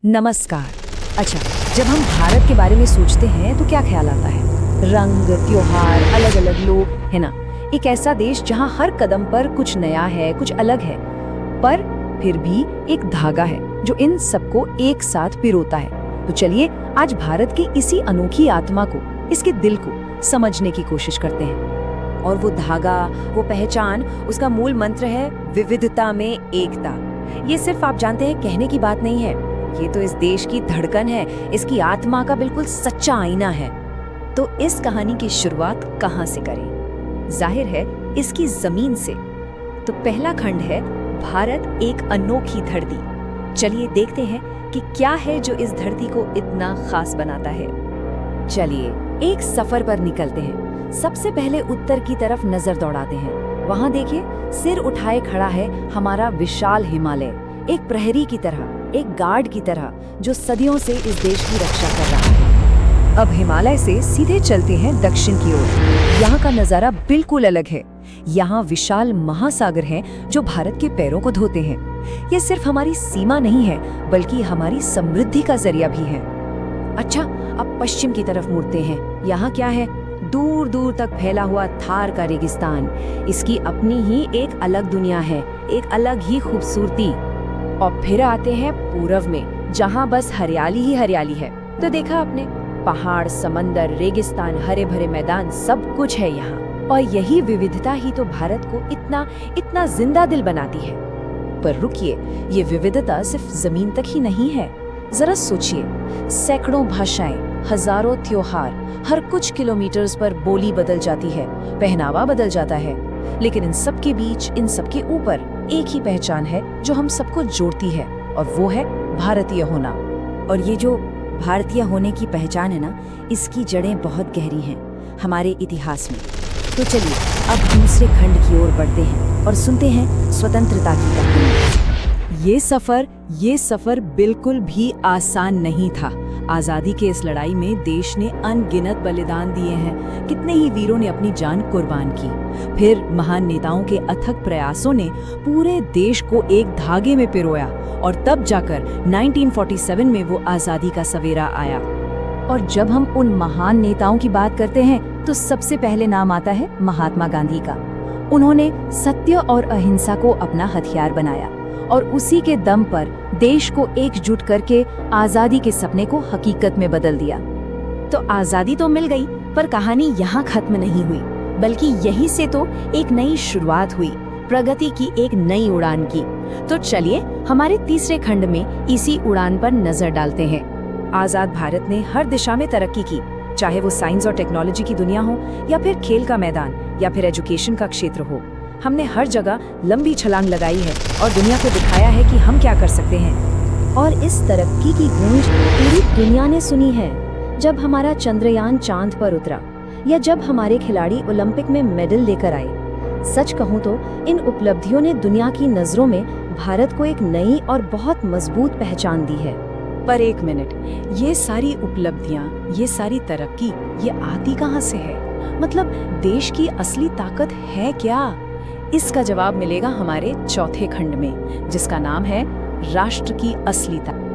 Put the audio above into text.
नमस्कार। अच्छा, जब हम भारत के बारे में सोचते हैं तो क्या ख्याल आता है? रंग, त्योहार, अलग अलग लोग, है ना? एक ऐसा देश जहां हर कदम पर कुछ नया है, कुछ अलग है, पर फिर भी एक धागा है जो इन सबको एक साथ पिरोता है। तो चलिए आज भारत की इसी अनोखी आत्मा को, इसके दिल को समझने की कोशिश करते हैं। और वो धागा, वो पहचान, उसका मूल मंत्र है विविधता में एकता। ये सिर्फ आप जानते हैं कहने की बात नहीं है, ये तो इस देश की धड़कन है, इसकी आत्मा का बिल्कुल सच्चा आईना है। तो इस कहानी की शुरुआत कहाँ से करें? जाहिर है इसकी जमीन से। तो पहला खंड है भारत एक अनोखी धरती। चलिए देखते हैं कि क्या है जो इस धरती को इतना खास बनाता है। चलिए एक सफर पर निकलते हैं। सबसे पहले उत्तर की तरफ नजर दौड़ाते हैं। वहां देखिए, सिर उठाए खड़ा है हमारा विशाल हिमालय, एक प्रहरी की तरह, एक गार्ड की तरह जो सदियों से इस देश की रक्षा कर रहा है। अब हिमालय से सीधे चलते हैं दक्षिण की ओर। यहाँ का नजारा बिल्कुल अलग है। यहाँ विशाल महासागर हैं जो भारत के पैरों को धोते हैं। ये सिर्फ हमारी सीमा नहीं है, बल्कि हमारी समृद्धि का जरिया भी है। अच्छा, अब पश्चिम की तरफ मुड़ते हैं। यहाँ क्या है? दूर दूर तक फैला हुआ थार का रेगिस्तान। इसकी अपनी ही एक अलग दुनिया है, एक अलग ही खूबसूरती। और फिर आते हैं पूरब में, जहाँ बस हरियाली ही हरियाली है। तो देखा आपने, पहाड़, समंदर, रेगिस्तान, हरे भरे मैदान, सब कुछ है यहाँ। और यही विविधता ही तो भारत को इतना इतना जिंदा दिल बनाती है। पर रुकिए, ये विविधता सिर्फ जमीन तक ही नहीं है। जरा सोचिए, सैकड़ों भाषाएं, हजारों त्योहार, हर कुछ किलोमीटर्स पर बोली बदल जाती है, पहनावा बदल जाता है, लेकिन इन सब के बीच, इन सब के ऊपर एक ही पहचान है जो हम सबको जोड़ती है, और वो है भारतीय होना। और ये जो भारतीय होने की पहचान है ना, इसकी जड़ें बहुत गहरी हैं हमारे इतिहास में। तो चलिए अब दूसरे खंड की ओर बढ़ते हैं और सुनते हैं स्वतंत्रता की कहानी। ये सफर बिल्कुल भी आसान नहीं था। आजादी के इस लड़ाई में देश ने अनगिनत बलिदान दिए हैं। कितने ही वीरों ने अपनी जान कुर्बान की। फिर महान नेताओं के अथक प्रयासों ने पूरे देश को एक धागे में पिरोया, और तब जाकर 1947 में वो आजादी का सवेरा आया। और जब हम उन महान नेताओं की बात करते हैं तो सबसे पहले नाम आता है महात्मा गांधी का। उन्होंने सत्य और अहिंसा को अपना हथियार बनाया, और उसी के दम पर देश को एकजुट करके आजादी के सपने को हकीकत में बदल दिया। तो आजादी तो मिल गई, पर कहानी यहाँ खत्म नहीं हुई, बल्कि यहीं से तो एक नई शुरुआत हुई, प्रगति की एक नई उड़ान की। तो चलिए हमारे तीसरे खंड में इसी उड़ान पर नजर डालते हैं। आजाद भारत ने हर दिशा में तरक्की की, चाहे वो साइंस और टेक्नोलॉजी की दुनिया हो, या फिर खेल का मैदान, या फिर एजुकेशन का क्षेत्र हो। हमने हर जगह लंबी छलांग लगाई है और दुनिया को दिखाया है कि हम क्या कर सकते हैं। और इस तरक्की की गूंज पूरी दुनिया ने सुनी है। जब हमारा चंद्रयान चांद पर उतरा, या जब हमारे खिलाड़ी ओलंपिक में मेडल लेकर आए। सच कहूं तो इन उपलब्धियों ने दुनिया की नजरों में भारत को एक नई और बहुत मजबूत पहचान दी है। पर एक मिनट, ये सारी उपलब्धियां, ये सारी तरक्की, ये आती कहां से है? मतलब देश की असली ताकत है क्या? इसका जवाब मिलेगा हमारे चौथे खंड में, जिसका नाम है राष्ट्र की असली ताकत।